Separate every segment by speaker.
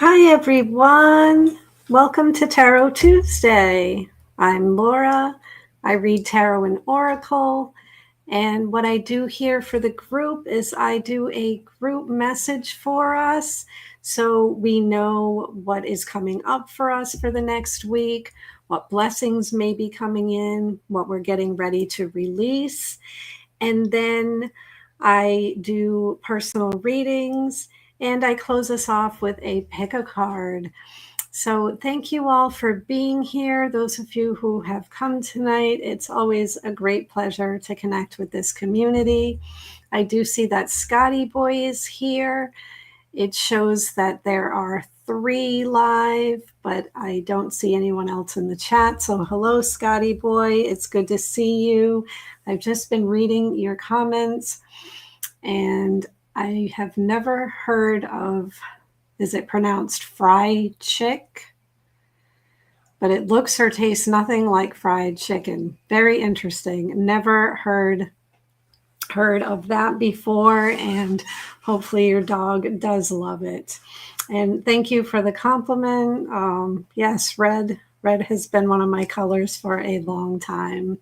Speaker 1: Hi, everyone. Welcome to Tarot Tuesday. I'm Laura. I read tarot and oracle. And what I do here for the group is I do a group message for us so we know what is coming up for us for the next week, what blessings may be coming in, what we're getting ready to release. And then I do personal readings and I close us off with a pick a card. So thank you all for being here. Those of you who have come tonight, it's always a great pleasure to connect with this community. I do see that Scotty Boy is here. It shows that there are 3 live, but I don't see anyone else in the chat. So hello, Scotty Boy. It's good to see you. I've just been reading your comments, and I have never heard of, is it pronounced fried chick? But it looks or tastes nothing like fried chicken. Very interesting. Never heard of that before, and hopefully your dog does love it. And thank you for the compliment. Yes, red has been one of my colors for a long time.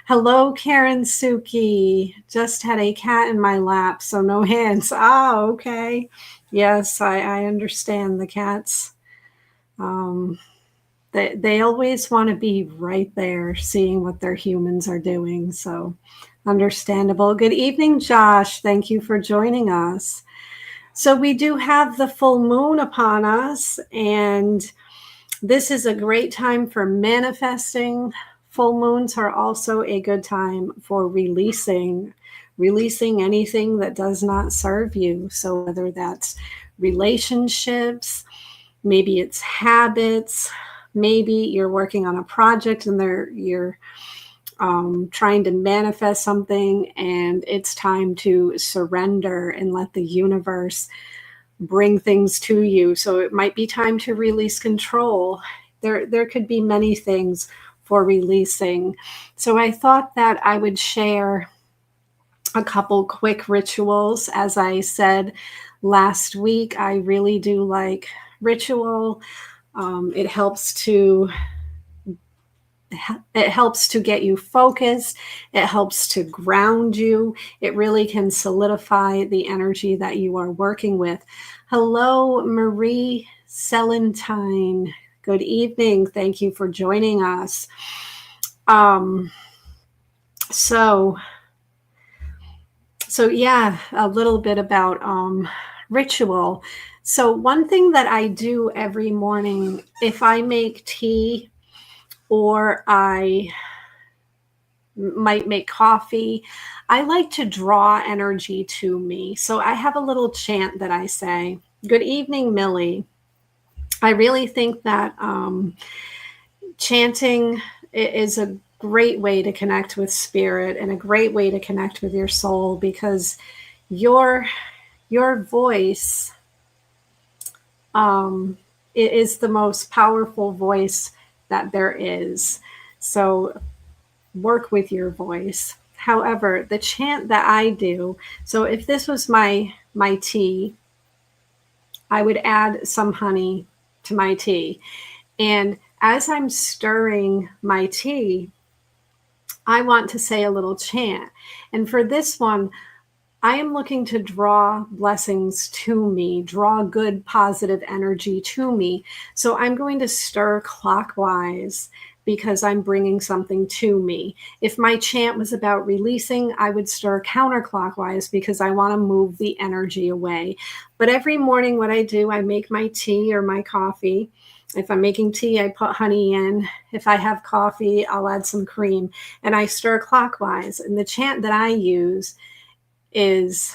Speaker 1: Hello, Karen Suki. Just had a cat in my lap, so no hands. Oh, okay. Yes, I understand the cats. They always want to be right there, seeing what their humans are doing. So understandable. Good evening, Josh. Thank you for joining us. So we do have the full moon upon us, and this is a great time for manifesting. Full moons are also a good time for releasing anything that does not serve you. So whether that's relationships, maybe it's habits, maybe you're working on a project and you're trying to manifest something, and it's time to surrender and let the universe bring things to you. So it might be time to release control. There could be many things for releasing. So I thought that I would share a couple quick rituals. As I said last week, I really do like ritual. It helps to get you focused. It helps to ground you. It really can solidify the energy that you are working with. Hello, Marie Celentine. Good evening. Thank you for joining us. So yeah, a little bit about ritual. So one thing that I do every morning, if I make tea or I might make coffee, I like to draw energy to me. So I have a little chant that I say. Good evening, Millie. I really think that chanting is a great way to connect with spirit and a great way to connect with your soul, because your voice is the most powerful voice that there is. So work with your voice. However, the chant that I do, so if this was my tea, I would add some honey to my tea. And as I'm stirring my tea, I want to say a little chant. And for this one, I am looking to draw blessings to me, draw good, positive energy to me. So I'm going to stir clockwise because I'm bringing something to me. If my chant was about releasing, I would stir counterclockwise because I want to move the energy away. But every morning what I do, I make my tea or my coffee. If I'm making tea, I put honey in. If I have coffee, I'll add some cream, and I stir clockwise. And the chant that I use is,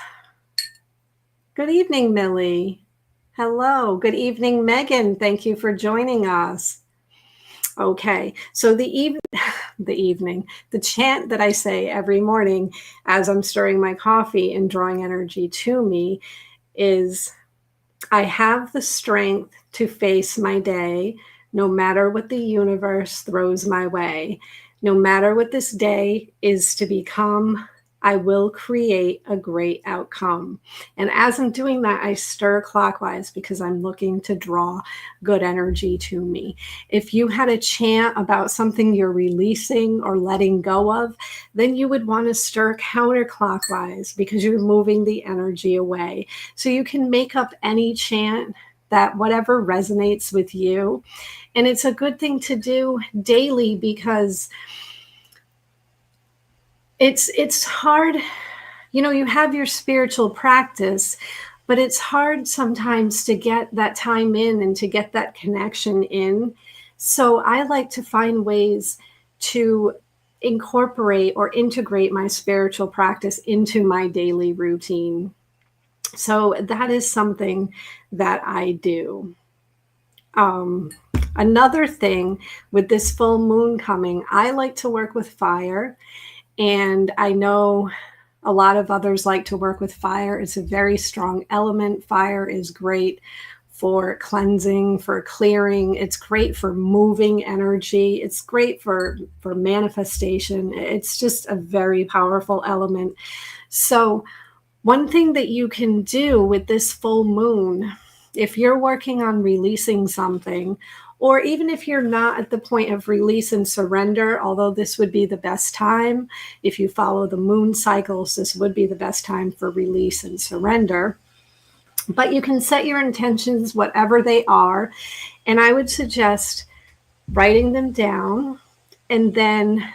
Speaker 1: good evening, Millie. Hello. Good evening, Megan. Thank you for joining us. Okay, so the chant that I say every morning as I'm stirring my coffee and drawing energy to me is, I have the strength to face my day, no matter what the universe throws my way. No matter what this day is to become, I will create a great outcome. And as I'm doing that, I stir clockwise because I'm looking to draw good energy to me. If you had a chant about something you're releasing or letting go of, then you would want to stir counterclockwise because you're moving the energy away. So you can make up any chant that whatever resonates with you. And it's a good thing to do daily because it's hard. You have your spiritual practice, but it's hard sometimes to get that time in and to get that connection in. So I like to find ways to incorporate or integrate my spiritual practice into my daily routine. So that is something that I do. Um, Another thing with this full moon coming, I like to work with fire. And I know a lot of others like to work with fire. It's a very strong element. Fire is great for cleansing, for clearing. It's great for moving energy. It's great for manifestation. It's just a very powerful element. So one thing that you can do with this full moon, if you're working on releasing something, or even if you're not at the point of release and surrender, although this would be the best time, if you follow the moon cycles, this would be the best time for release and surrender. But you can set your intentions, whatever they are. And I would suggest writing them down. And then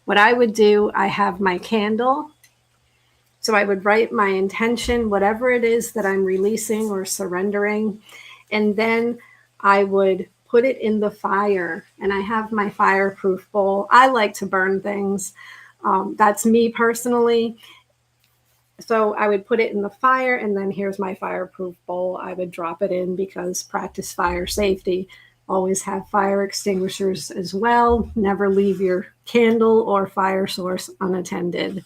Speaker 1: what I would do, I have my candle. So I would write my intention, whatever it is that I'm releasing or surrendering. And then I would put it in the fire. And I have my fireproof bowl. I like to burn things. That's me personally. So I would put it in the fire, and then here's my fireproof bowl. I would drop it in because practice fire safety. Always have fire extinguishers as well. Never leave your candle or fire source unattended.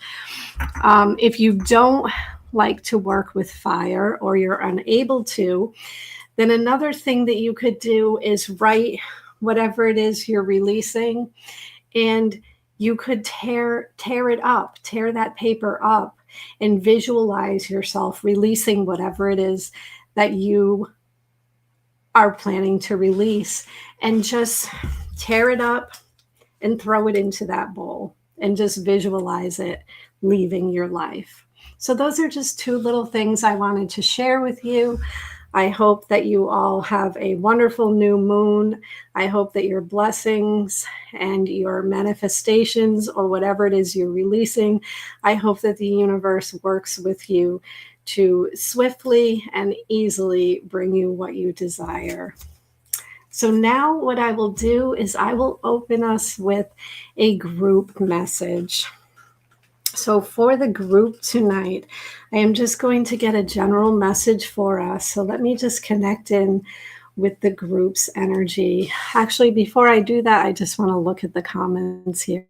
Speaker 1: If you don't like to work with fire or you're unable to, then another thing that you could do is write whatever it is you're releasing, and you could tear it up, tear that paper up, and visualize yourself releasing whatever it is that you are planning to release, and just tear it up and throw it into that bowl and just visualize it leaving your life. So those are just two little things I wanted to share with you. I hope that you all have a wonderful new moon. I hope that your blessings and your manifestations, or whatever it is you're releasing, I hope that the universe works with you to swiftly and easily bring you what you desire. So now what I will do is I will open us with a group message. So for the group tonight, I am just going to get a general message for us. So let me just connect in with the group's energy. Actually, before I do that, I just want to look at the comments here.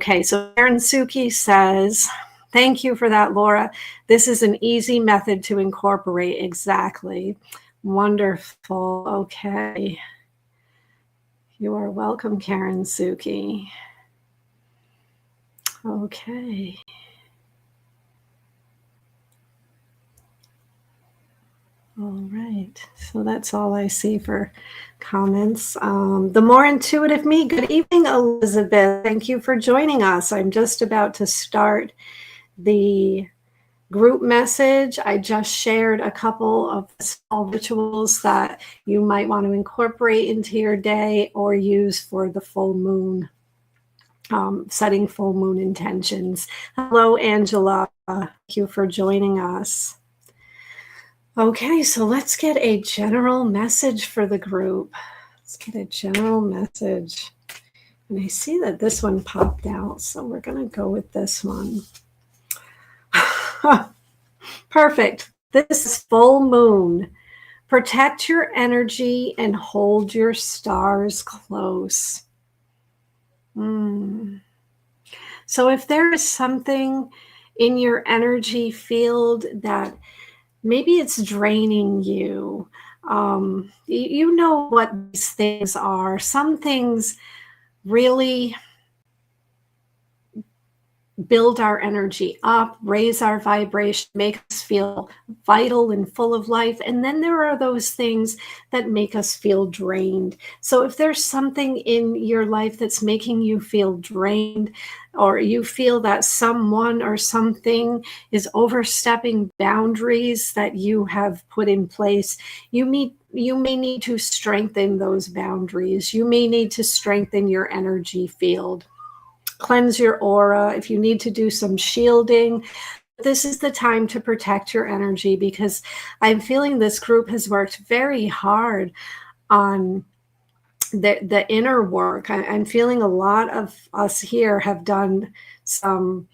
Speaker 1: Okay, so Karen Suki says, thank you for that, Laura. This is an easy method to incorporate. Exactly. Wonderful. Okay. You are welcome, Karen Suki. Okay. All right. So that's all I see for comments. The More Intuitive Me. Good evening, Elizabeth. Thank you for joining us. I'm just about to start the group message. I just shared a couple of small rituals that you might want to incorporate into your day or use for the full moon, setting full moon intentions. Hello, Angela. Thank you for joining us. Okay, so let's get a general message for the group. Let's get a general message. And I see that this one popped out, so we're going to go with this one. Perfect. This is full moon. Protect your energy and hold your stars close. So if there is something in your energy field that maybe it's draining you, you know what these things are. Some things really build our energy up, raise our vibration, make us feel vital and full of life. And then there are those things that make us feel drained. So if there's something in your life that's making you feel drained, or you feel that someone or something is overstepping boundaries that you have put in place, you may need to strengthen those boundaries. You may need to strengthen your energy field. Cleanse your aura. If you need to do some shielding, this is the time to protect your energy, because I'm feeling this group has worked very hard on the inner work. I'm feeling a lot of us here have done some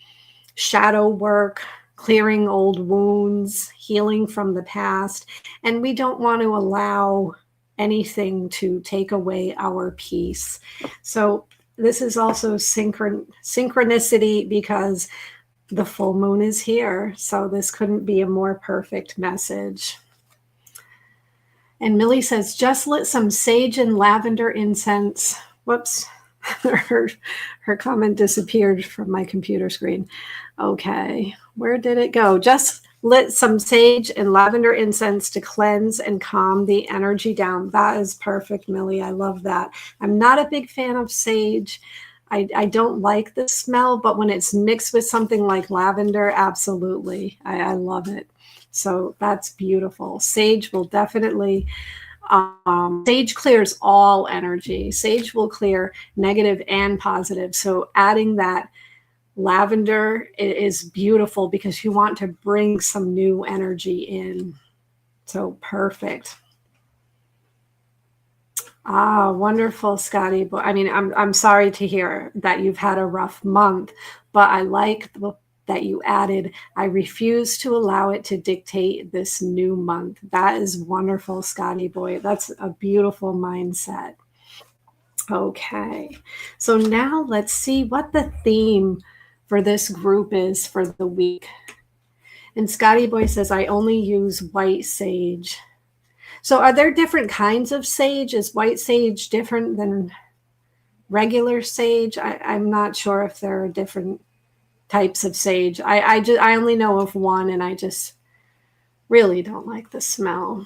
Speaker 1: shadow work, clearing old wounds, healing from the past, and we don't want to allow anything to take away our peace. So this is also synchronicity, because the full moon is here. So this couldn't be a more perfect message. And Millie says, just lit some sage and lavender incense. Whoops. her comment disappeared from my computer screen. Okay, where did it go? Just lit some sage and lavender incense to cleanse and calm the energy down. That is perfect, Millie. I love that. I'm not a big fan of sage. I don't like the smell, but when it's mixed with something like lavender, absolutely. I love it. So that's beautiful. Sage will definitely, sage clears all energy. Sage will clear negative and positive. So adding that lavender is beautiful, because you want to bring some new energy in. So perfect. Wonderful, Scotty. I mean, I'm sorry to hear that you've had a rough month, but I like that you added, I refuse to allow it to dictate this new month. That is wonderful, Scotty boy. That's a beautiful mindset. Okay, so now let's see what the theme for this group is for the week. And Scotty boy says, I only use white sage. So are there different kinds of sage? Is white sage different than regular sage? I'm not sure if there are different types of sage. I only know of one, and I just really don't like the smell.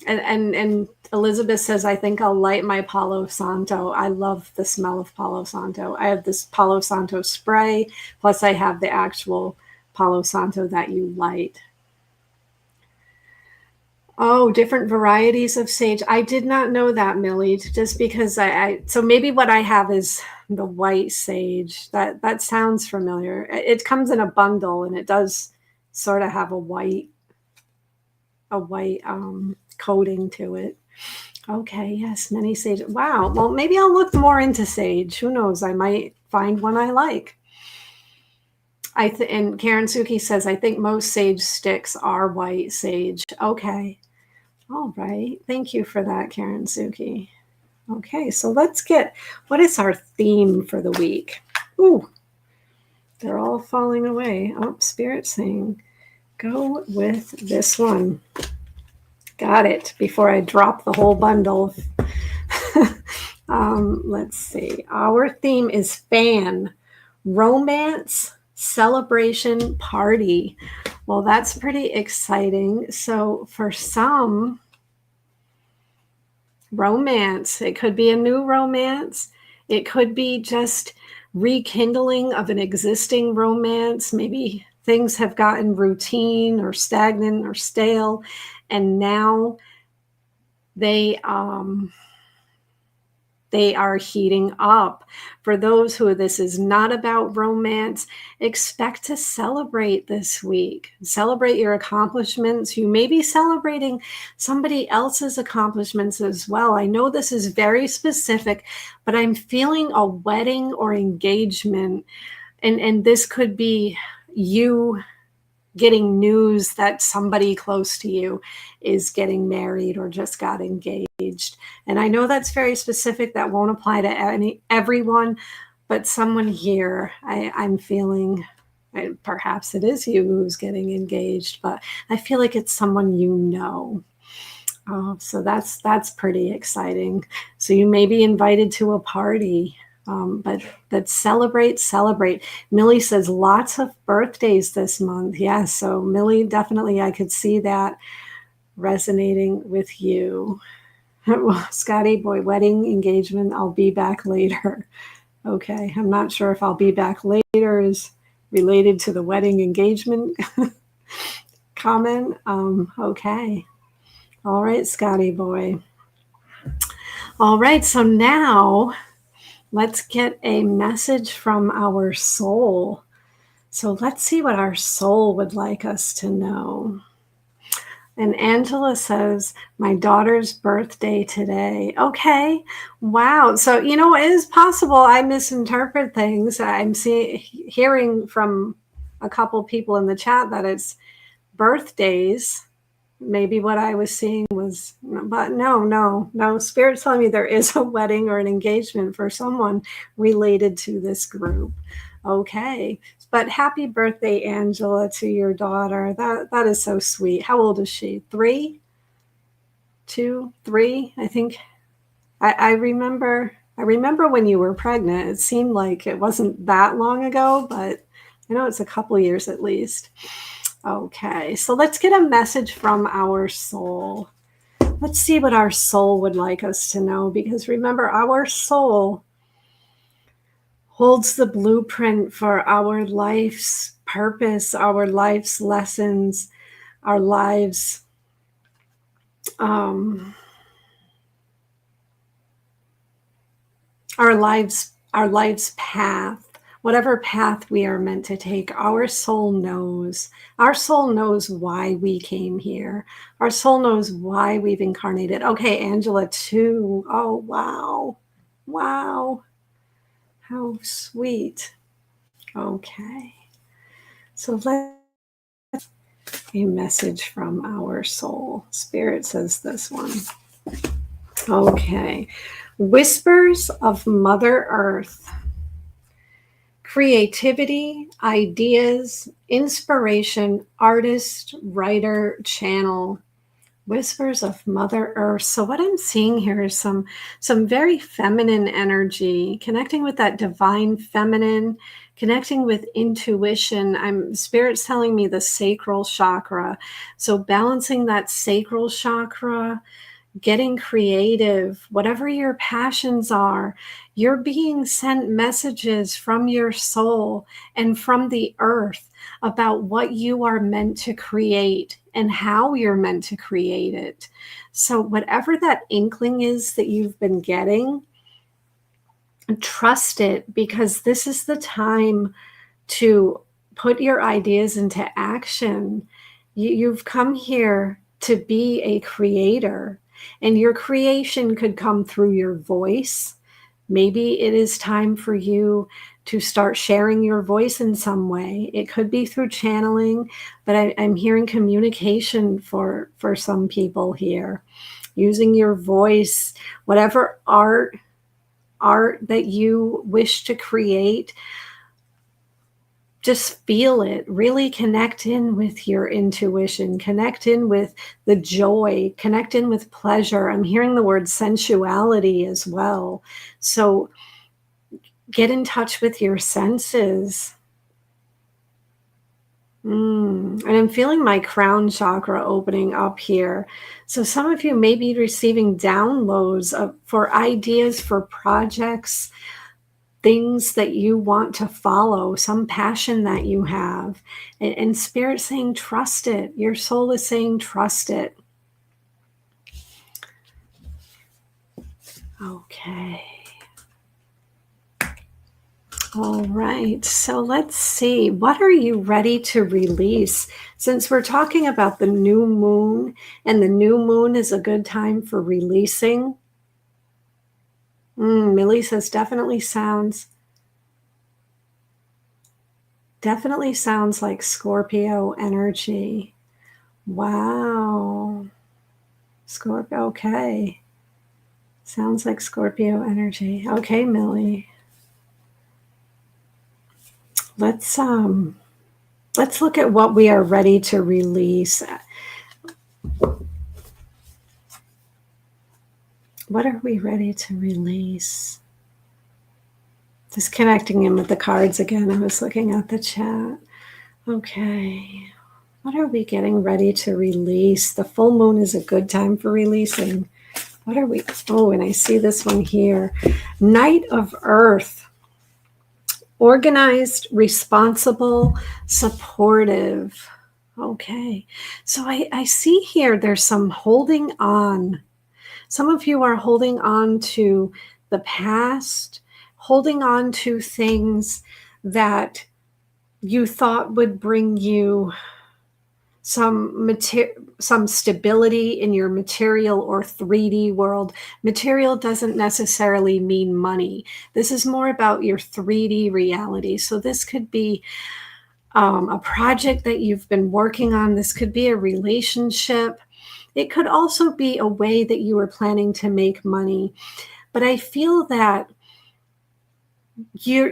Speaker 1: And Elizabeth says, I think I'll light my Palo Santo. I love the smell of Palo Santo. I have this Palo Santo spray, plus I have the actual Palo Santo that you light. Oh, different varieties of sage. I did not know that, Millie, just because so maybe what I have is the white sage. That sounds familiar. It comes in a bundle, and it does sort of have a white coating to it. Okay, yes, many sage. Wow. Well, maybe I'll look more into sage. Who knows? I might find one I like. And Karen Suki says, I think most sage sticks are white sage. Okay. All right. Thank you for that, Karen Suki. Okay, so let's get, what is our theme for the week? Ooh, they're all falling away. Oh, Spirit's saying, go with this one. Got it, before I drop the whole bundle. Let's see. Our theme is fan, romance, celebration, party. Well, that's pretty exciting. So for some, romance, it could be a new romance. It could be just rekindling of an existing romance. Maybe things have gotten routine or stagnant or stale, and now they are heating up. For those who this is not about romance, expect to celebrate this week. Celebrate your accomplishments. You may be celebrating somebody else's accomplishments as well. I know this is very specific, but I'm feeling a wedding or engagement, and this could be you getting news that somebody close to you is getting married or just got engaged. And I know that's very specific. That won't apply to everyone, but someone here, I'm feeling, perhaps it is you who's getting engaged, but I feel like it's someone you know. So that's pretty exciting. So you may be invited to a party. But celebrate. Millie says lots of birthdays this month. Yeah, so Millie, definitely I could see that resonating with you. Scotty, boy, wedding, engagement, I'll be back later. Okay, I'm not sure if I'll be back later is related to the wedding engagement comment. Okay. All right, Scotty boy. All right, so now let's get a message from our soul. So let's see what our soul would like us to know. And Angela says, my daughter's birthday today. Okay. Wow. So, it is possible I misinterpret things. I'm hearing from a couple people in the chat that it's birthdays. Maybe what I was seeing was, but no. Spirit's telling me there is a wedding or an engagement for someone related to this group. Okay. But happy birthday, Angela, to your daughter. That is so sweet. How old is she? 3? 2? 3? I think I remember when you were pregnant. It seemed like it wasn't that long ago, but I know it's a couple years at least. Okay, so let's get a message from our soul. Let's see what our soul would like us to know, because remember, our soul holds the blueprint for our life's purpose, our life's lessons, our lives' our life's path. Whatever path we are meant to take, our soul knows. Our soul knows why we came here. Our soul knows why we've incarnated. Okay, Angela, 2. Oh, wow. Wow. How sweet. Okay. So let's a message from our soul. Spirit says this one. Okay. Whispers of Mother Earth. Creativity, ideas, inspiration, artist, writer, channel, whispers of Mother Earth. So what I'm seeing here is some very feminine energy, connecting with that divine feminine, connecting with intuition. Spirit's telling me the sacral chakra. So balancing that sacral chakra, getting creative, whatever your passions are, you're being sent messages from your soul and from the earth about what you are meant to create and how you're meant to create it. So whatever that inkling is that you've been getting, trust it, because this is the time to put your ideas into action. You've come here to be a creator, and your creation could come through your voice. Maybe it is time for you to start sharing your voice in some way. It could be through channeling, but I'm hearing communication for some people here. Using your voice, whatever art that you wish to create, just feel it, really connect in with your intuition, connect in with the joy, connect in with pleasure. I'm hearing the word sensuality as well. So get in touch with your senses. And I'm feeling my crown chakra opening up here. So some of you may be receiving downloads for ideas for projects, things that you want to follow, some passion that you have. And Spirit saying, trust it. Your soul is saying, trust it. Okay. All right. So let's see. What are you ready to release? Since we're talking about the new moon, and the new moon is a good time for releasing. Millie says definitely sounds like Scorpio energy. Wow. Scorpio, okay. Sounds like Scorpio energy. Okay, Millie. Let's look at what we are ready to release. What are we ready to release? Just connecting in with the cards again. I was looking at the chat. Okay. What are we getting ready to release? The full moon is a good time for releasing. What are we? Oh, and I see this one here. Knight of Earth. Organized, responsible, supportive. Okay. So I see here there's some holding on. Some of you are holding on to the past, holding on to things that you thought would bring you some stability in your material or 3D world. Material doesn't necessarily mean money. This is more about your 3D reality. So this could be a project that you've been working on. This could be a relationship. It could also be a way that you were planning to make money. But I feel that you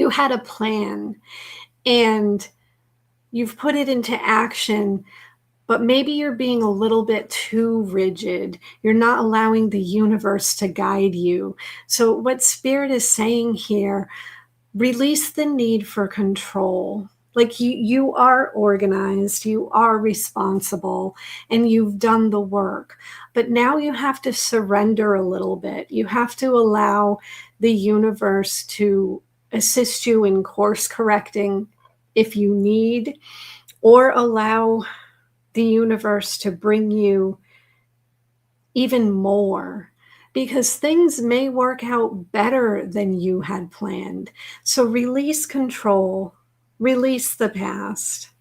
Speaker 1: had a plan and you've put it into action, but maybe you're being a little bit too rigid. You're not allowing the universe to guide you. So what Spirit is saying here, release the need for control. Like you are organized, you are responsible, and you've done the work. But now you have to surrender a little bit. You have to allow the universe to assist you in course correcting if you need, or allow the universe to bring you even more, because things may work out better than you had planned. So release control, release the past.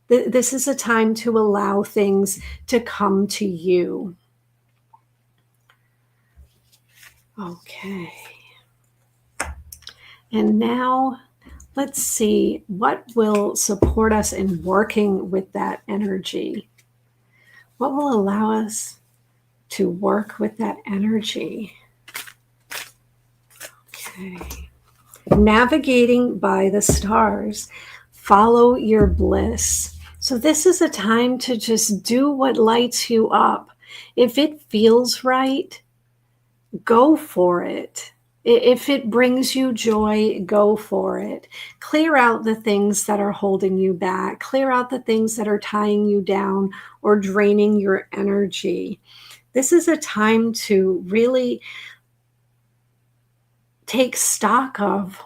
Speaker 1: This is a time to allow things to come to you. Okay. And now let's see what will support us in working with that energy. What will allow us to work with that energy? Okay. Navigating by the stars. Follow your bliss. So this is a time to just do what lights you up. If it feels right, go for it. If it brings you joy, go for it. Clear out the things that are holding you back. Clear out the things that are tying you down or draining your energy. This is a time to really take stock of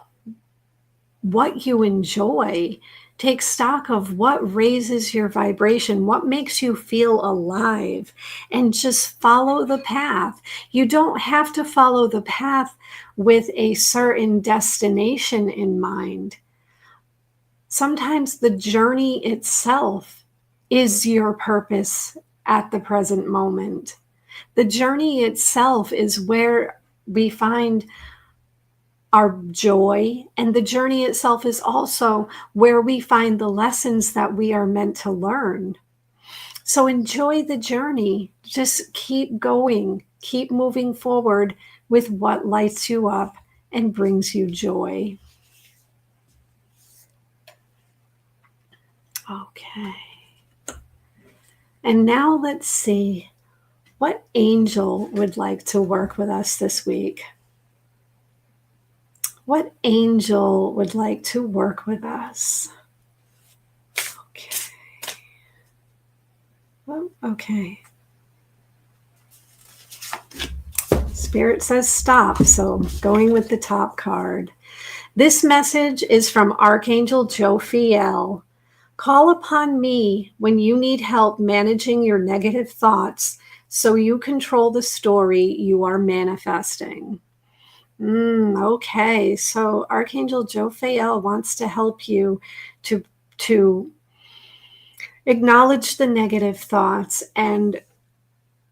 Speaker 1: what you enjoy. Take stock of what raises your vibration, what makes you feel alive, and just follow the path. You don't have to follow the path with a certain destination in mind. Sometimes the journey itself is your purpose at the present moment. The journey itself is where we find our joy, and the journey itself is also where we find the lessons that we are meant to learn. So enjoy the journey. Just keep going, keep moving forward with what lights you up and brings you joy. Okay. And now let's see what angel would like to work with us this week. What angel would like to work with us? Okay. Well, okay. Spirit says stop, so going with the top card. This message is from Archangel Jophiel. Call upon me when you need help managing your negative thoughts so you control the story you are manifesting. Okay, so Archangel Jophiel wants to help you to acknowledge the negative thoughts and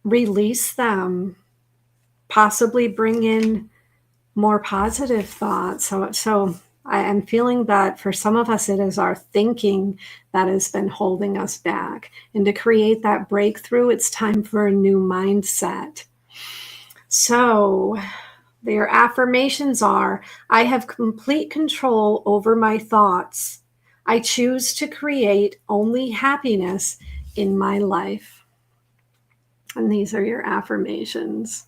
Speaker 1: release them, possibly bring in more positive thoughts. So I am feeling that for some of us, it is our thinking that has been holding us back. And to create that breakthrough, it's time for a new mindset. So their affirmations are, I have complete control over my thoughts. I choose to create only happiness in my life. And these are your affirmations.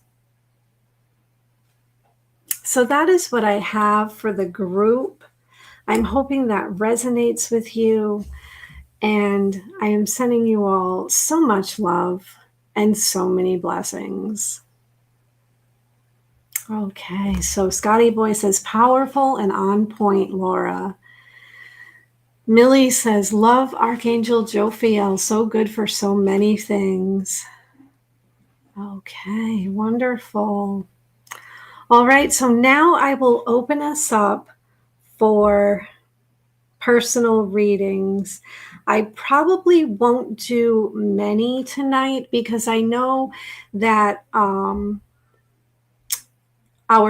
Speaker 1: So that is what I have for the group. I'm hoping that resonates with you. And I am sending you all so much love and so many blessings. Okay, so Scotty Boy says, powerful and on point, Laura. Millie says, love Archangel Jophiel, so good for so many things. Okay, wonderful. All right, so now I will open us up for personal readings. I probably won't do many tonight because I know that our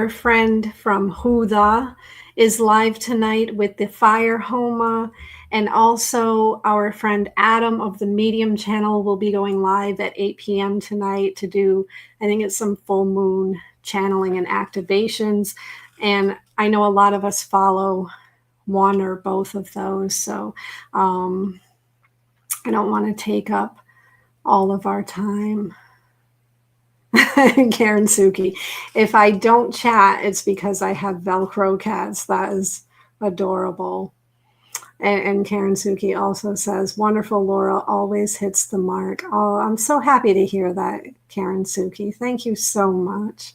Speaker 1: friend from Huda is live tonight with the Fire Homa, and also our friend Adam of the Medium channel will be going live at 8 p.m. tonight to do, I think it's some full moon channeling and activations. And I know a lot of us follow one or both of those. So I don't want to take up all of our time. Karen Suki, if I don't chat, it's because I have Velcro cats. That is adorable. And Karen Suki also says, wonderful, Laura always hits the mark. Oh, I'm so happy to hear that, Karen Suki. Thank you so much.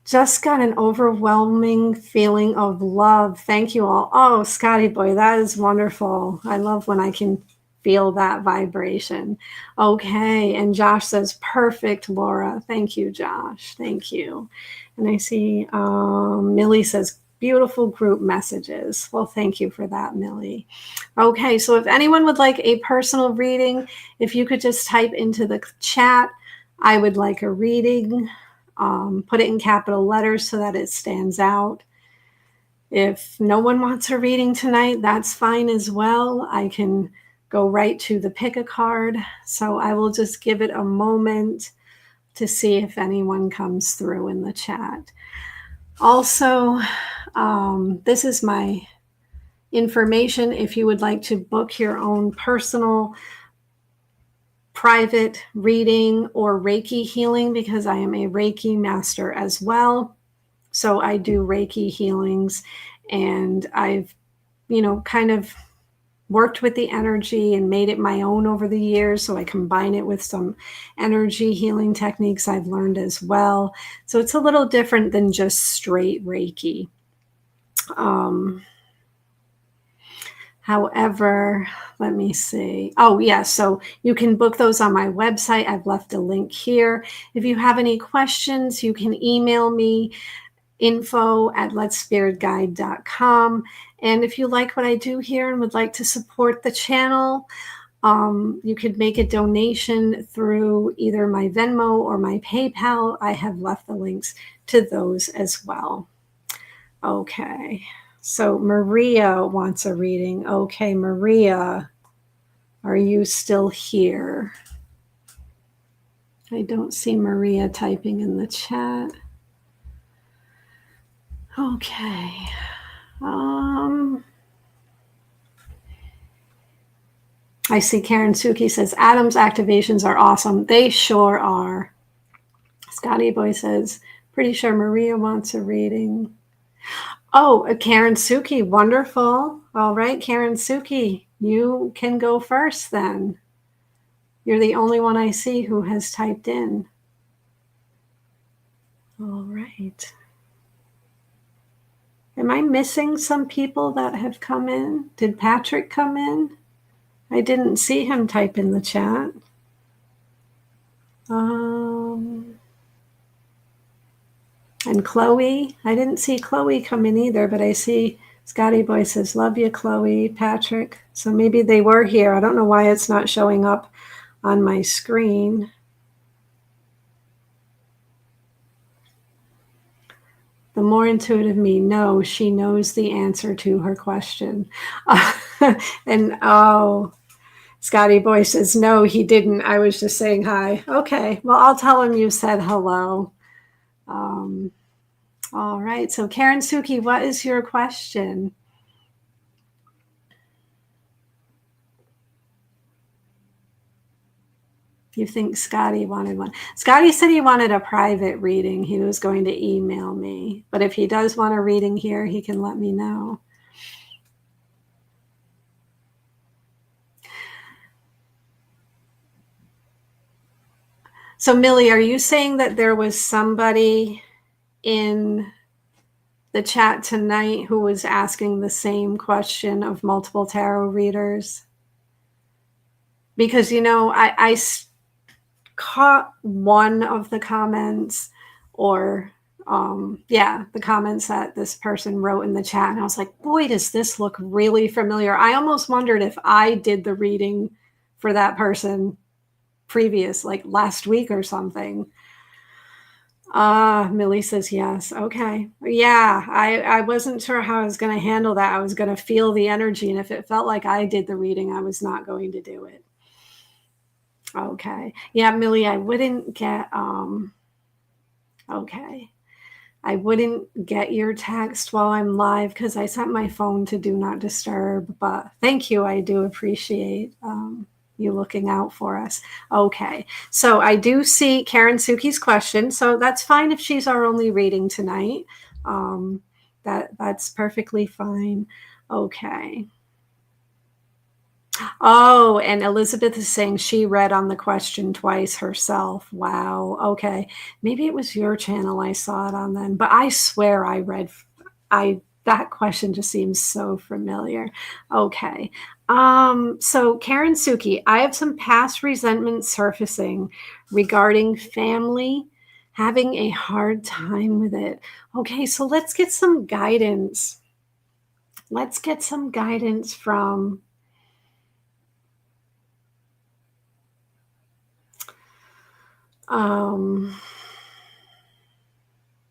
Speaker 1: Just got an overwhelming feeling of love. Thank you all. Oh, Scotty boy, that is wonderful. I love when I can feel that vibration. Okay. And Josh says, perfect, Laura. Thank you, Josh. Thank you. And I see Millie says, beautiful group messages. Well, thank you for that, Millie. Okay. So if anyone would like a personal reading, if you could just type into the chat, I would like a reading. Put it in capital letters so that it stands out. If no one wants a reading tonight, that's fine as well. I can go right to the pick a card. So I will just give it a moment to see if anyone comes through in the chat. Also, this is my information if you would like to book your own personal private reading or Reiki healing, because I am a Reiki master as well. So I do Reiki healings, and I've, kind of worked with the energy and made it my own over the years. So I combine it with some energy healing techniques I've learned as well. So it's a little different than just straight Reiki. However, let me see. Oh, yeah. So you can book those on my website. I've left a link here. If you have any questions, you can email me, info@letspiritguide.com. And if you like what I do here and would like to support the channel, you could make a donation through either my Venmo or my PayPal. I have left the links to those as well. Okay. So Maria wants a reading. Okay, Maria, are you still here? I don't see Maria typing in the chat. Okay. I see Karen Suki says, Adam's activations are awesome. They sure are. Scotty Boy says, pretty sure Maria wants a reading. Oh, Karen Suki, wonderful. All right, Karen Suki, you can go first then. You're the only one I see who has typed in. All right. Am I missing some people that have come in? Did Patrick come in? I didn't see him type in the chat. And Chloe, I didn't see Chloe come in either, but I see Scotty Boy says, love you, Chloe, Patrick. So maybe they were here. I don't know why it's not showing up on my screen. The more intuitive me knows she knows the answer to her question. And Scotty Boy says, no, he didn't. I was just saying hi. Okay, well, I'll tell him you said hello. All right, so Karen Suki, what is your question? You think Scotty wanted one? Scotty said he wanted a private reading. He was going to email me. But if he does want a reading here, he can let me know. So, Millie, are you saying that there was somebody in the chat tonight who was asking the same question of multiple tarot readers? Because, I caught one of the comments, or the comments that this person wrote in the chat, and I was like, boy, does this look really familiar. I almost wondered if I did the reading for that person previous, like last week or something. Millie says yes. Okay. Yeah, I wasn't sure how I was going to handle that. I was going to feel the energy, and if it felt like I did the reading, I was not going to do it. Okay. Yeah, Millie, I wouldn't get okay. I wouldn't get your text while I'm live because I set my phone to do not disturb, but thank you. I do appreciate you looking out for us. Okay. So I do see Karen Suki's question. So that's fine if she's our only reading tonight. That's perfectly fine. Okay. Oh, and Elizabeth is saying she read on the question twice herself. Wow. Okay. Maybe it was your channel I saw it on then, but I swear that question just seems so familiar. Okay. So Karen Suki, I have some past resentment surfacing regarding family, having a hard time with it. Okay, so let's get some guidance. Let's get some guidance from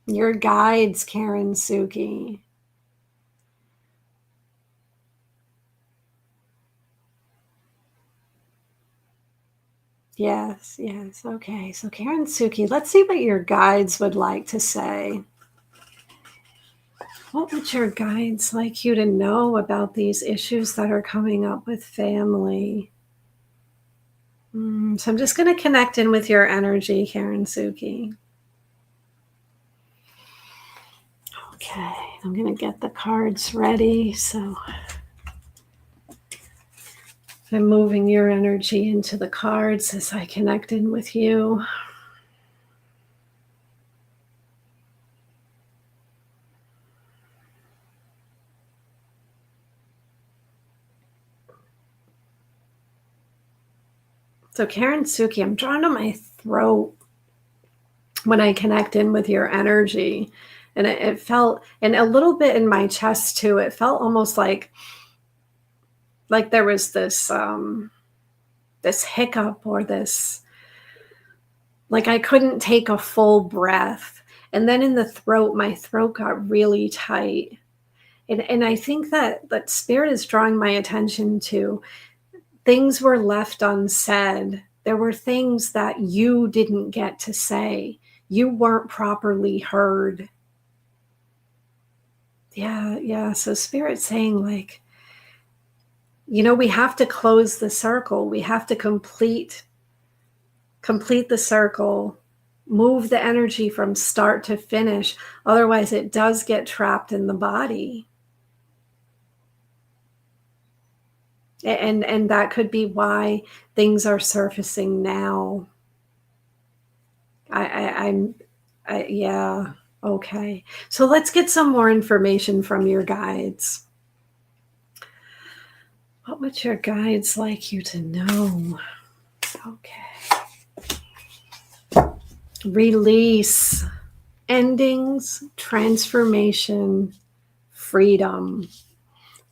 Speaker 1: your guides, Karen Suki. Yes. Okay. So Karen Suki, let's see what your guides would like to say. What would your guides like you to know about these issues that are coming up with family? So I'm just going to connect in with your energy, Karen Suki. Okay, I'm going to get the cards ready. So I'm moving your energy into the cards as I connect in with you. So Karen Suki, I'm drawn to my throat when I connect in with your energy. And it felt, and a little bit in my chest too, it felt almost like there was this this hiccup, or this, like I couldn't take a full breath. And then in the throat, my throat got really tight. And I think that spirit is drawing my attention to things were left unsaid. There were things that you didn't get to say. You weren't properly heard. Yeah. So Spirit's saying, like, we have to close the circle. We have to complete the circle, move the energy from start to finish. Otherwise, it does get trapped in the body. And that could be why things are surfacing now. Yeah. Okay. So let's get some more information from your guides. What would your guides like you to know? Okay. Release, endings, transformation, freedom.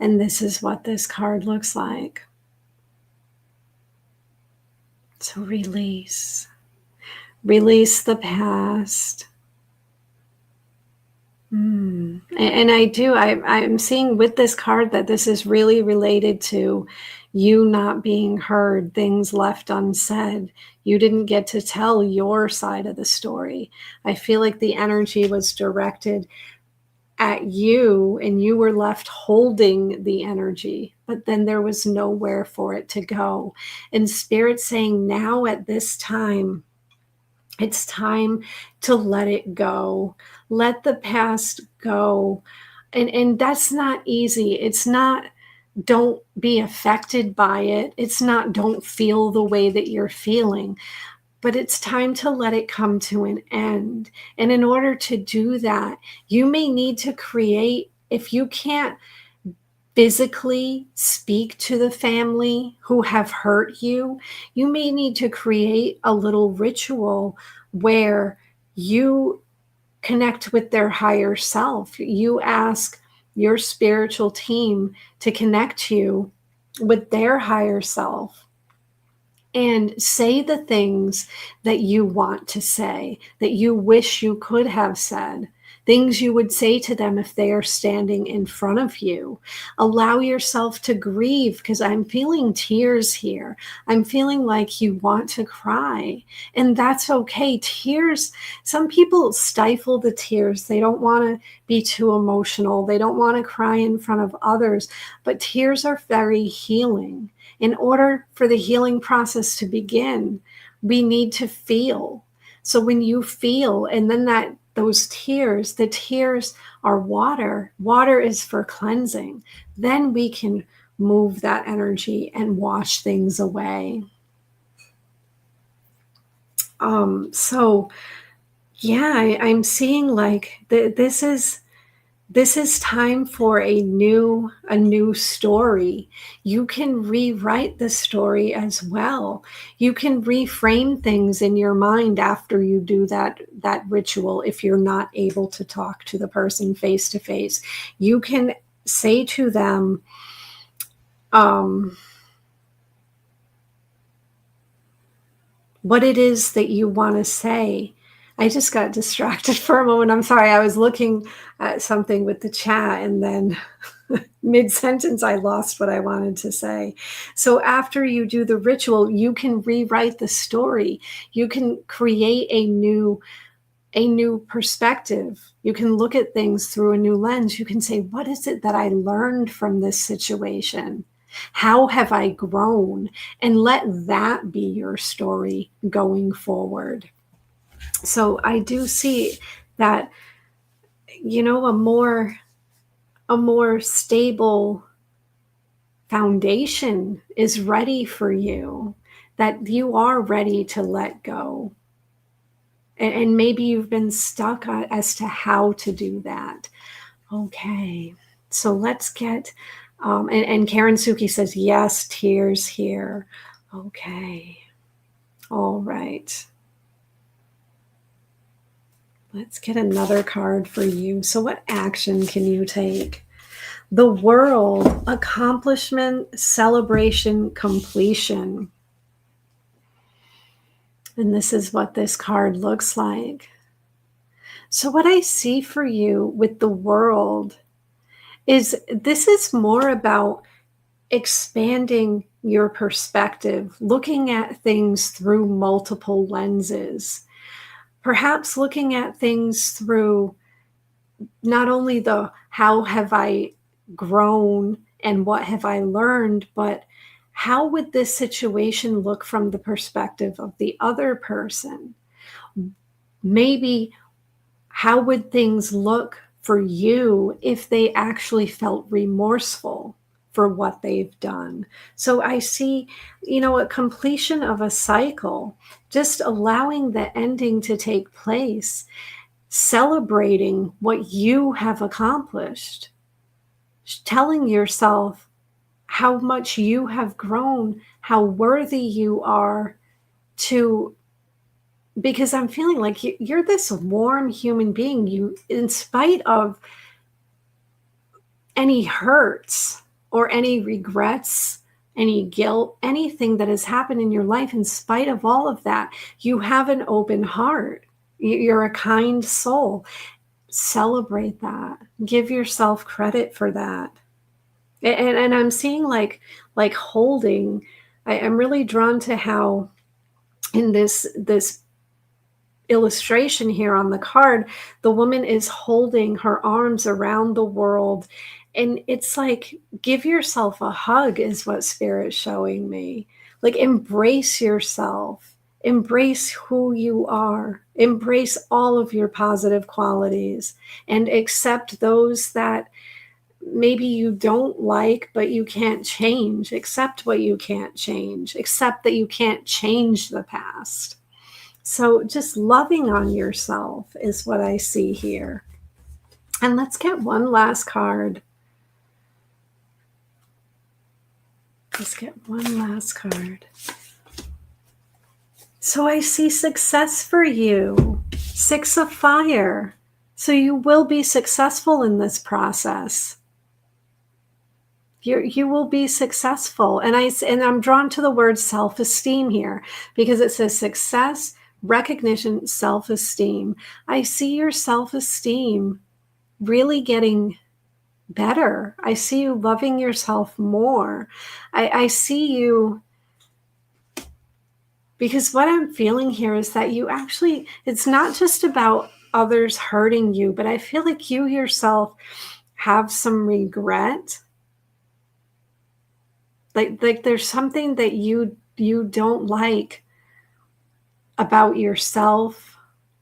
Speaker 1: And this is what this card looks like. So release. Release the past. And I'm seeing with this card that this is really related to you not being heard, things left unsaid. You didn't get to tell your side of the story. I feel like the energy was directed at you, and you were left holding the energy, but then there was nowhere for it to go. And Spirit saying, now at this time, it's time to let it go. Let the past go. And that's not easy. It's not don't be affected by it. It's not don't feel the way that you're feeling, but it's time to let it come to an end. And in order to do that, you may need to create, if you can't physically speak to the family who have hurt you, you may need to create a little ritual where you connect with their higher self. You ask your spiritual team to connect you with their higher self and say the things that you want to say, that you wish you could have said, things you would say to them if they are standing in front of you. Allow yourself to grieve, because I'm feeling tears here. I'm feeling like you want to cry, and that's okay. Tears, some people stifle the tears. They don't want to be too emotional. They don't want to cry in front of others, but tears are very healing. In order for the healing process to begin, we need to feel. So when you feel, and then those tears, the tears are water. Water is for cleansing. Then we can move that energy and wash things away. So yeah, I'm seeing like this is time for a new story. You can rewrite the story as well. You can reframe things in your mind after you do that ritual. If you're not able to talk to the person face to face, you can say to them, what it is that you want to say. I just got distracted for a moment. I'm sorry. I was looking at something with the chat, and then mid-sentence, I lost what I wanted to say. So after you do the ritual, you can rewrite the story. You can create a new perspective. You can look at things through a new lens. You can say, what is it that I learned from this situation? How have I grown? And let that be your story going forward. So I do see that, a more stable foundation is ready for you, that you are ready to let go. And maybe you've been stuck as to how to do that. Okay, so let's get, and Karen Suki says, yes, tears here. Okay, all right. Let's get another card for you. So what action can you take? The World, accomplishment, celebration, completion. And this is what this card looks like. So what I see for you with the World is this is more about expanding your perspective, looking at things through multiple lenses, perhaps looking at things through not only the how have I grown and what have I learned, but how would this situation look from the perspective of the other person? Maybe how would things look for you if they actually felt remorseful for what they've done? So I see, a completion of a cycle, just allowing the ending to take place, celebrating what you have accomplished, telling yourself how much you have grown, how worthy you are to, because I'm feeling like you're this warm human being. You, in spite of any hurts or any regrets, any guilt, anything that has happened in your life, in spite of all of that, you have an open heart. You're a kind soul. Celebrate that. Give yourself credit for that. And I'm seeing like holding. I'm really drawn to how in this illustration here on the card, the woman is holding her arms around the world. And it's like, give yourself a hug, is what Spirit's showing me. Like, embrace yourself, embrace who you are, embrace all of your positive qualities, and accept those that maybe you don't like, but you can't change. Accept what you can't change. Accept that you can't change the past. So just loving on yourself is what I see here. And let's get one last card. Let's get one last card. So I see success for you. 6 of Fire. So you will be successful in this process. You will be successful. And I'm drawn to the word self-esteem here because it says success, recognition, self-esteem. I see your self-esteem really getting better. I see you loving yourself more. I see you, because what I'm feeling here is that you actually, it's not just about others hurting you, but I feel like you yourself have some regret. Like there's something that you don't like about yourself,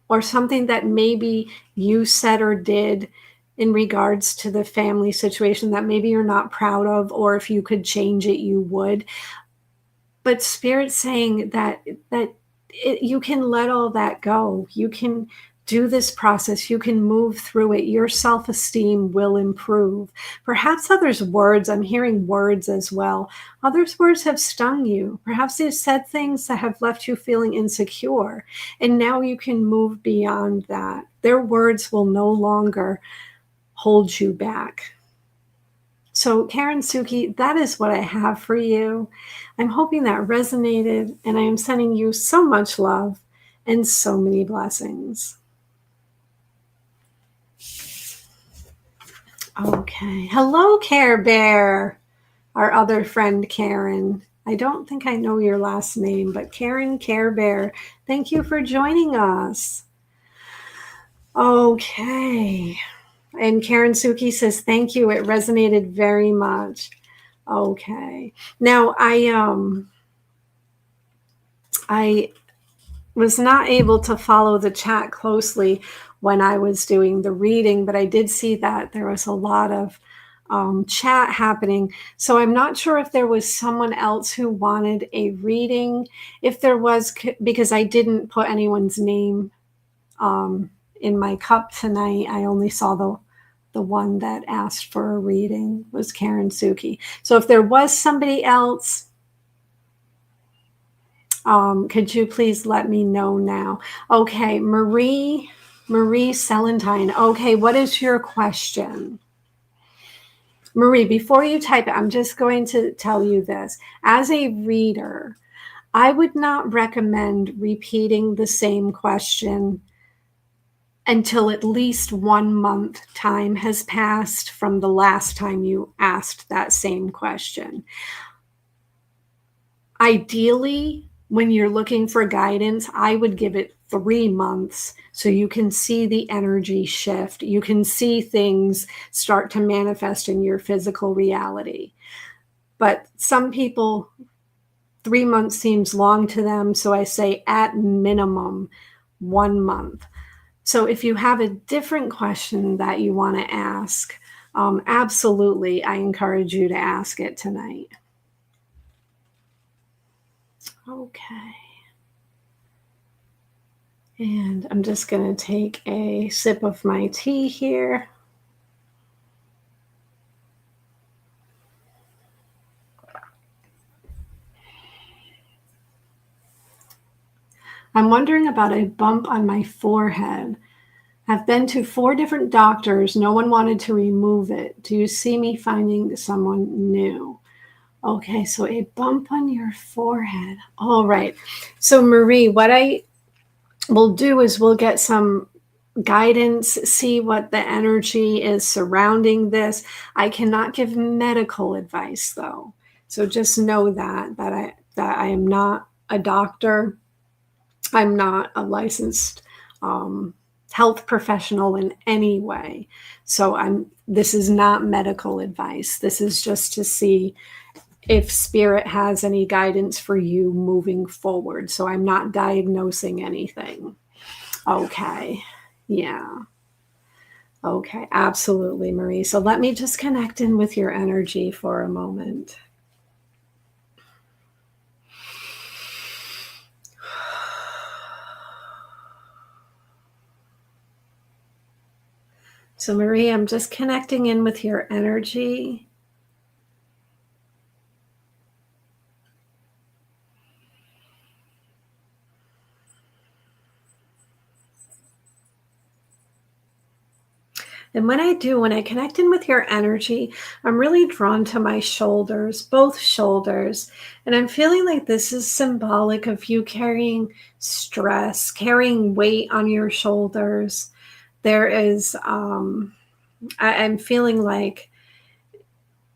Speaker 1: or something that maybe you said or did in regards to the family situation that maybe you're not proud of, or if you could change it, you would. But Spirit's saying that you can let all that go. You can do this process. You can move through it. Your self-esteem will improve. Perhaps others' words, I'm hearing words as well. Others' words have stung you. Perhaps they've said things that have left you feeling insecure. And now you can move beyond that. Their words will no longer hold you back. So Karen Suki, that is what I have for you. I'm hoping that resonated, and I am sending you so much love and so many blessings. Okay. Hello, Care Bear, our other friend, Karen. I don't think I know your last name, but Karen Care Bear, thank you for joining us. Okay. And Karen Suki says, thank you. It resonated very much. Okay. Now, I was not able to follow the chat closely when I was doing the reading, but I did see that there was a lot of chat happening. So I'm not sure if there was someone else who wanted a reading. If there was, because I didn't put anyone's name in my cup tonight, I only saw the one that asked for a reading was Karen Suki. So if there was somebody else, could you please let me know now? Okay, Marie Selentine. Okay, what is your question? Marie, before you type it, I'm just going to tell you this. As a reader, I would not recommend repeating the same question until at least 1 month time has passed from the last time you asked that same question. Ideally, when you're looking for guidance, I would give it 3 months so you can see the energy shift. You can see things start to manifest in your physical reality. But some people, 3 months seems long to them, so I say at minimum 1 month. So if you have a different question that you want to ask, absolutely, I encourage you to ask it tonight. Okay. And I'm just going to take a sip of my tea here. I'm wondering about a bump on my forehead. I've been to 4 different doctors. No one wanted to remove it. Do you see me finding someone new? Okay, so a bump on your forehead. All right. So Marie, what I will do is we'll get some guidance, see what the energy is surrounding this. I cannot give medical advice though. So just know that I am not a doctor. I'm not a licensed health professional in any way. So this is not medical advice. This is just to see if spirit has any guidance for you moving forward. So I'm not diagnosing anything. Okay. Yeah. Okay. Absolutely, Marie. So let me just connect in with your energy for a moment. So, Marie, I'm just connecting in with your energy. And when I connect in with your energy, I'm really drawn to my shoulders, both shoulders. And I'm feeling like this is symbolic of you carrying stress, carrying weight on your shoulders. There is, I'm feeling like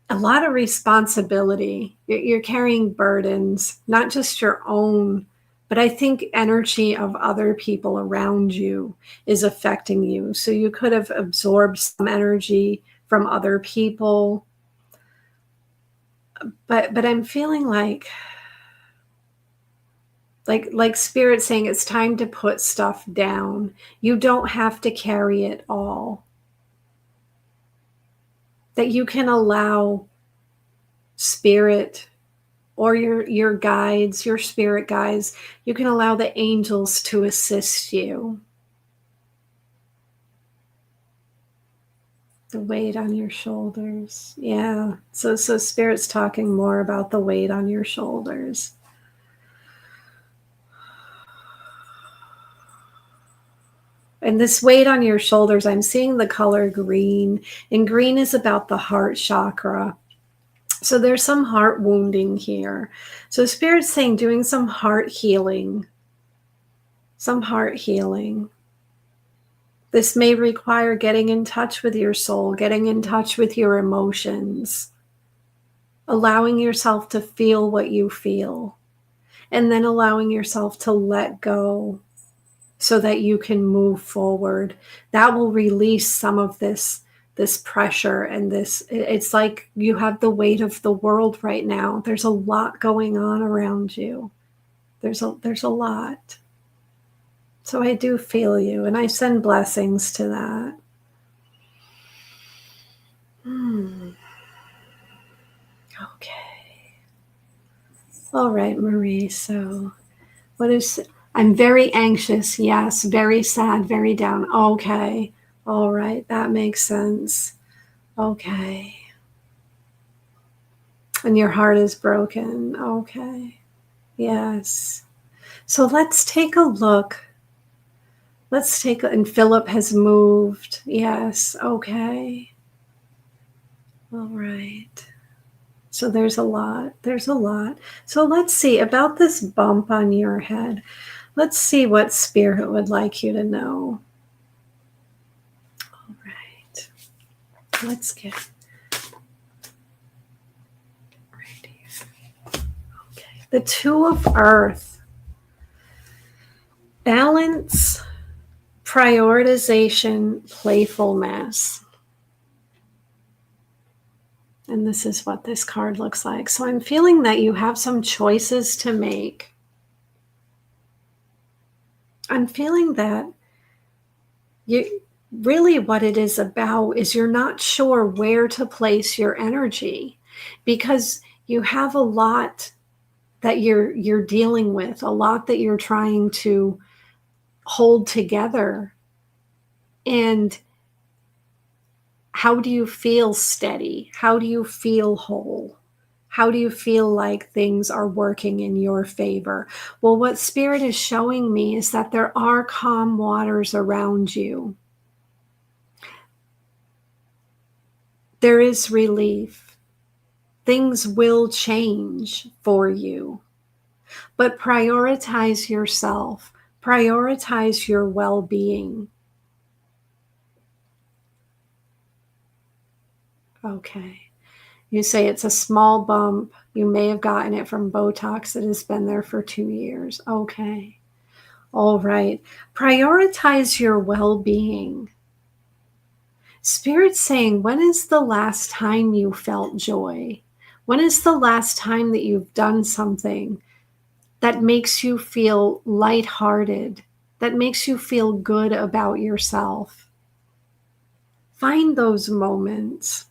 Speaker 1: a lot of responsibility. You're carrying burdens, not just your own, but I think energy of other people around you is affecting you. So you could have absorbed some energy from other people. But I'm feeling like spirit saying it's time to put stuff down. You don't have to carry it all. That you can allow spirit or your guides, your spirit guides, you can allow the angels to assist you. The weight on your shoulders. Yeah. So spirit's talking more about the weight on your shoulders. And this weight on your shoulders, I'm seeing the color green, and green is about the heart chakra. So there's some heart wounding here. So spirit's saying doing some heart healing. Some heart healing. This may require getting in touch with your soul, getting in touch with your emotions, allowing yourself to feel what you feel, and then allowing yourself to let go so that you can move forward. That will release some of this pressure and it's like you have the weight of the world right now. There's a lot going on around you. There's a lot. So I do feel you, and I send blessings to that. Okay. All right, Marie. So I'm very anxious. Yes. Very sad, very down. Okay. All right. That makes sense. Okay. And your heart is broken. Okay. Yes. So let's take a look. And Philip has moved. Yes. Okay. All right. So there's a lot. There's a lot. So let's see about this bump on your head. Let's see what spirit would like you to know. All right. Let's get right here. Okay. The Two of Earth. Balance, prioritization, playfulness. And this is what this card looks like. So I'm feeling that you have some choices to make. I'm feeling that you really what it is about is you're not sure where to place your energy because you have a lot that you're dealing with, a lot that you're trying to hold together. And how do you feel steady? How do you feel whole? How do you feel like things are working in your favor? Well, what Spirit is showing me is that there are calm waters around you. There is relief. Things will change for you. But prioritize yourself. Prioritize your well-being. Okay. You say it's a small bump. You may have gotten it from Botox that has been there for 2 years. Okay. All right. Prioritize your well-being. Spirit's saying, when is the last time you felt joy? When is the last time that you've done something that makes you feel lighthearted, that makes you feel good about yourself? Find those moments.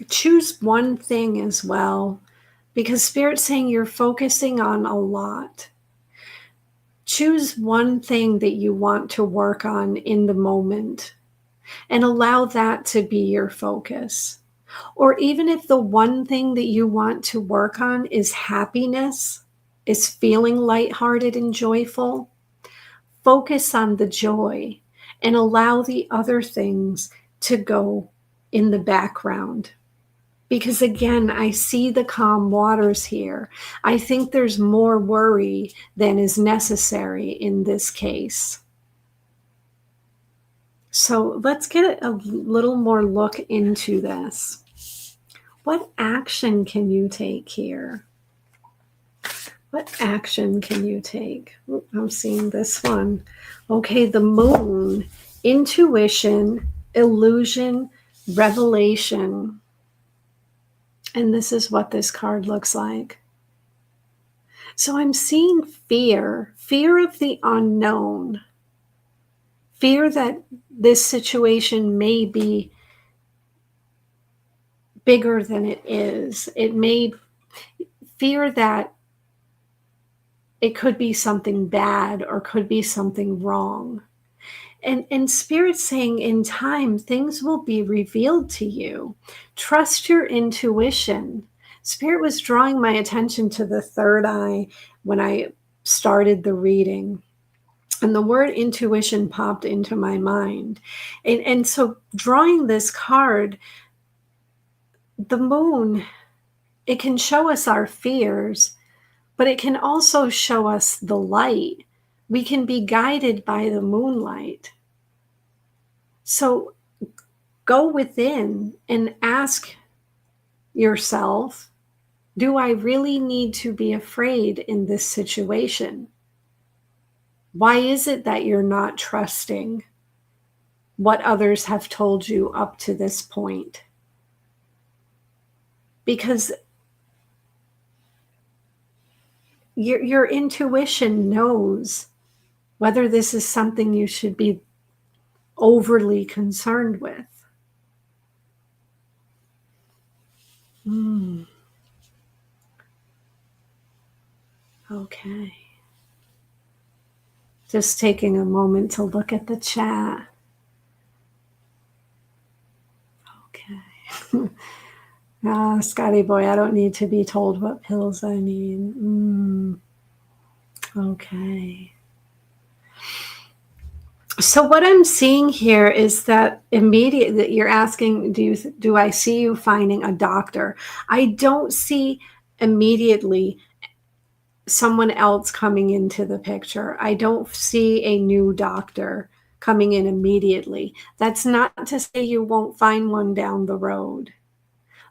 Speaker 1: Choose one thing as well, because Spirit's saying you're focusing on a lot. Choose one thing that you want to work on in the moment and allow that to be your focus. Or even if the one thing that you want to work on is happiness, is feeling lighthearted and joyful, focus on the joy and allow the other things to go in the background. Because again, I see the calm waters here. I think there's more worry than is necessary in this case. So let's get a little more look into this. What action can you take here? What action can you take? I'm seeing this one. Okay, the moon, intuition, illusion, revelation. And this is what this card looks like. So I'm seeing fear of the unknown, fear that this situation may be bigger than it is. It may fear that it could be something bad or could be something wrong. And Spirit's saying in time, things will be revealed to you. Trust your intuition. Spirit was drawing my attention to the third eye when I started the reading. And the word intuition popped into my mind. And so drawing this card, the moon, it can show us our fears, but it can also show us the light. We can be guided by the moonlight. So go within and ask yourself, do I really need to be afraid in this situation? Why is it that you're not trusting what others have told you up to this point? Because your intuition knows whether this is something you should be overly concerned with. Okay. Just taking a moment to look at the chat. Okay. Scotty boy, I don't need to be told what pills I need. Okay. So what I'm seeing here is that immediately you're asking, do I see you finding a doctor? I don't see immediately someone else coming into the picture. I don't see a new doctor coming in immediately. That's not to say you won't find one down the road.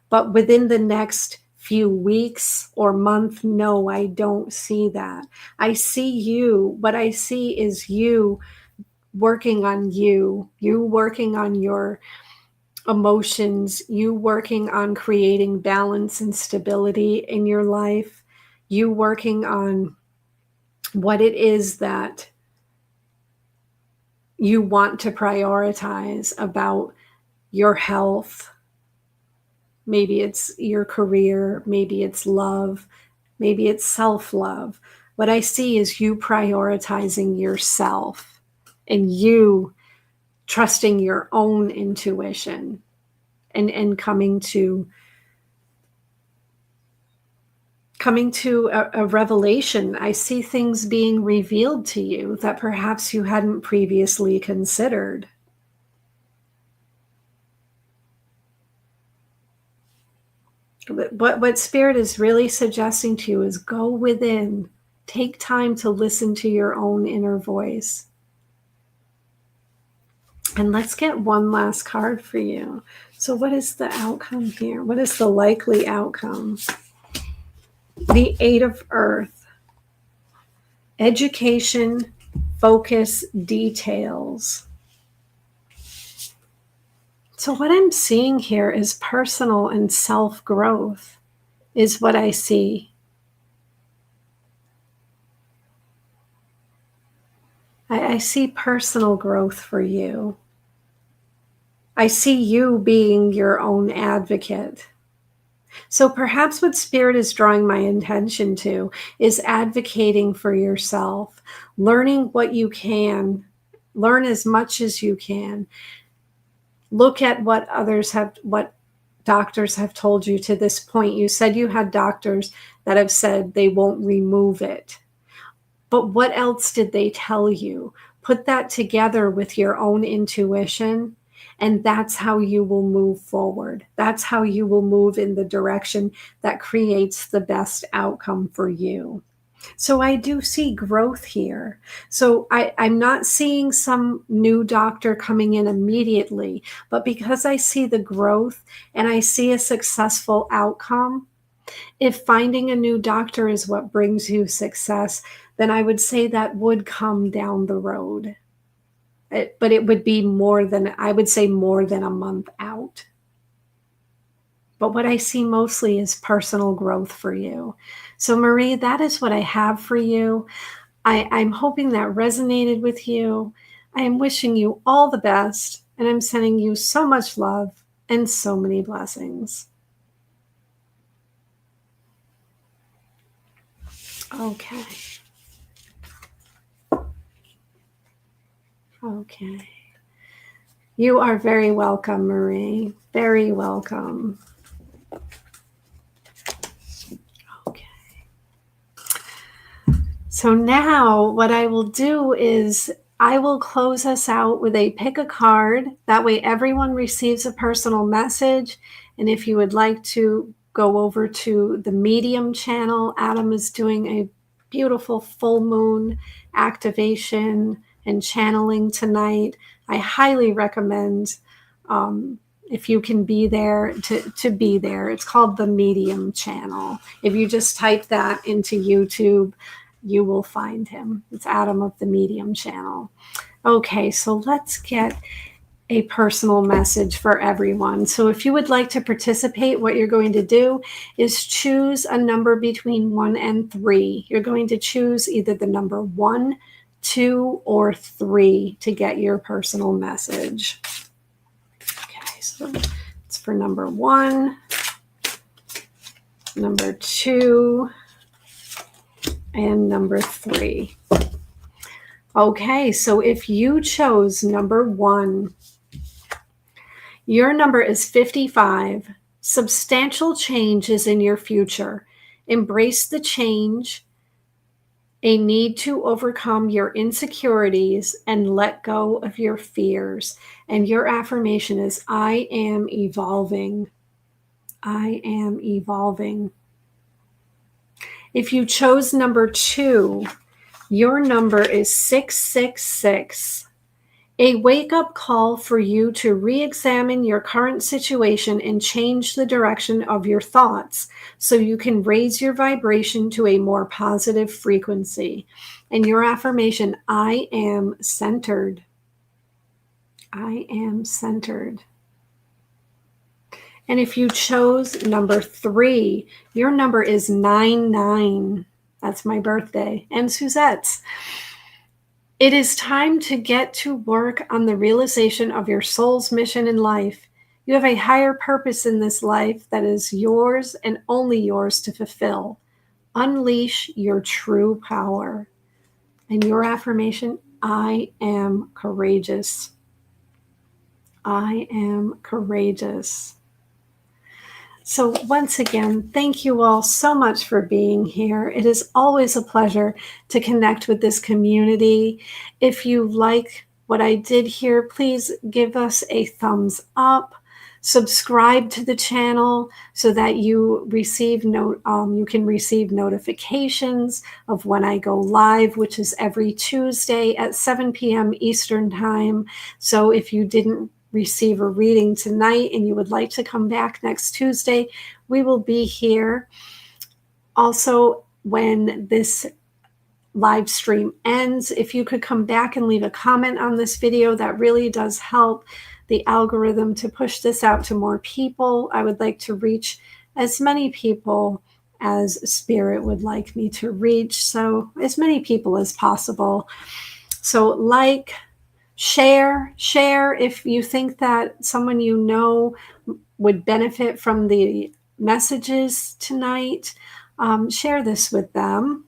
Speaker 1: But within the next few weeks or month, no, I don't see that. I see you. What I see is you working on you working on your emotions, you working on creating balance and stability in your life, you working on what it is that you want to prioritize about your health. Maybe it's your career, maybe it's love, maybe it's self-love. What I see is you prioritizing yourself and you trusting your own intuition and coming to a revelation. I see things being revealed to you that perhaps you hadn't previously considered. What Spirit is really suggesting to you is go within, take time to listen to your own inner voice. And let's get one last card for you. So what is the outcome here? What is the likely outcome? The Eight of Earth. Education, focus, details. So what I'm seeing here is personal and self-growth is what I see. I see personal growth for you. I see you being your own advocate. So perhaps what Spirit is drawing my attention to is advocating for yourself, learning what you can, learn as much as you can. Look at what doctors have told you to this point. You said you had doctors that have said they won't remove it. But what else did they tell you? Put that together with your own intuition, and that's how you will move forward. That's how you will move in the direction that creates the best outcome for you. So I do see growth here. So I'm not seeing some new doctor coming in immediately, but because I see the growth and I see a successful outcome, if finding a new doctor is what brings you success, then I would say that would come down the road. But it would be I would say more than a month out. But what I see mostly is personal growth for you. So Marie, that is what I have for you. I'm hoping that resonated with you. I am wishing you all the best, and I'm sending you so much love and so many blessings. Okay. Okay. You are very welcome, Marie. Very welcome. Okay. So now what I will do is I will close us out with a pick a card. That way everyone receives a personal message. And if you would like to go over to the Medium channel, Adam is doing a beautiful full moon activation and channeling tonight. I highly recommend if you can be there to be there. It's called the Medium channel. If you just type that into YouTube, you will find him. It's Adam of the Medium channel. Okay, so let's get a personal message for everyone. So if you would like to participate, what you're going to do is choose a number between 1 and 3. You're going to choose either the number 1, 2, or 3 to get your personal message. Okay, so it's for number 1, number 2, and number 3. Okay, so if you chose number 1, your number is 55. Substantial change is in your future. Embrace the change, a need to overcome your insecurities and let go of your fears. And your affirmation is, I am evolving. I am evolving. If you chose number 2, your number is 666. A wake-up call for you to re-examine your current situation and change the direction of your thoughts so you can raise your vibration to a more positive frequency. And your affirmation, I am centered. I am centered. And if you chose number 3, your number is 99. That's my birthday and Suzette's. It is time to get to work on the realization of your soul's mission in life. You have a higher purpose in this life that is yours and only yours to fulfill. Unleash your true power. And your affirmation, I am courageous. I am courageous. So once again, thank you all so much for being here. It is always a pleasure to connect with this community. If you like what I did here, please give us a thumbs up. Subscribe to the channel so that you can receive notifications of when I go live, which is every Tuesday at 7 p.m. Eastern Time. So if you didn't receive a reading tonight and you would like to come back next Tuesday, we will be here Also, when this live stream ends, if you could come back and leave a comment on this video, that really does help the algorithm to push this out to more people. I would like to reach as many people as Spirit would like me to reach, so as many people as possible. So like, share if you think that someone you know would benefit from the messages tonight. Share this with them.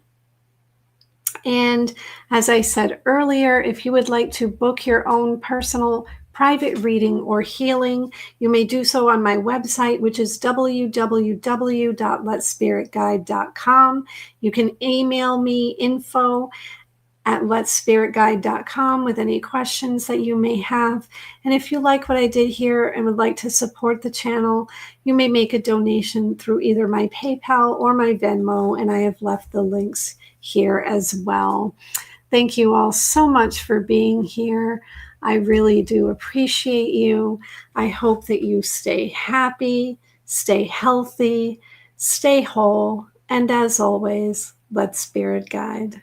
Speaker 1: And as I said earlier, if you would like to book your own personal private reading or healing, you may do so on my website, which is www.letspiritguide.com. You can email me info@letspiritguide.com with any questions that you may have. And if you like what I did here and would like to support the channel, you may make a donation through either my PayPal or my Venmo, and I have left the links here as well. Thank you all so much for being here. I really do appreciate you. I hope that you stay happy, stay healthy, stay whole, and as always, let Spirit guide.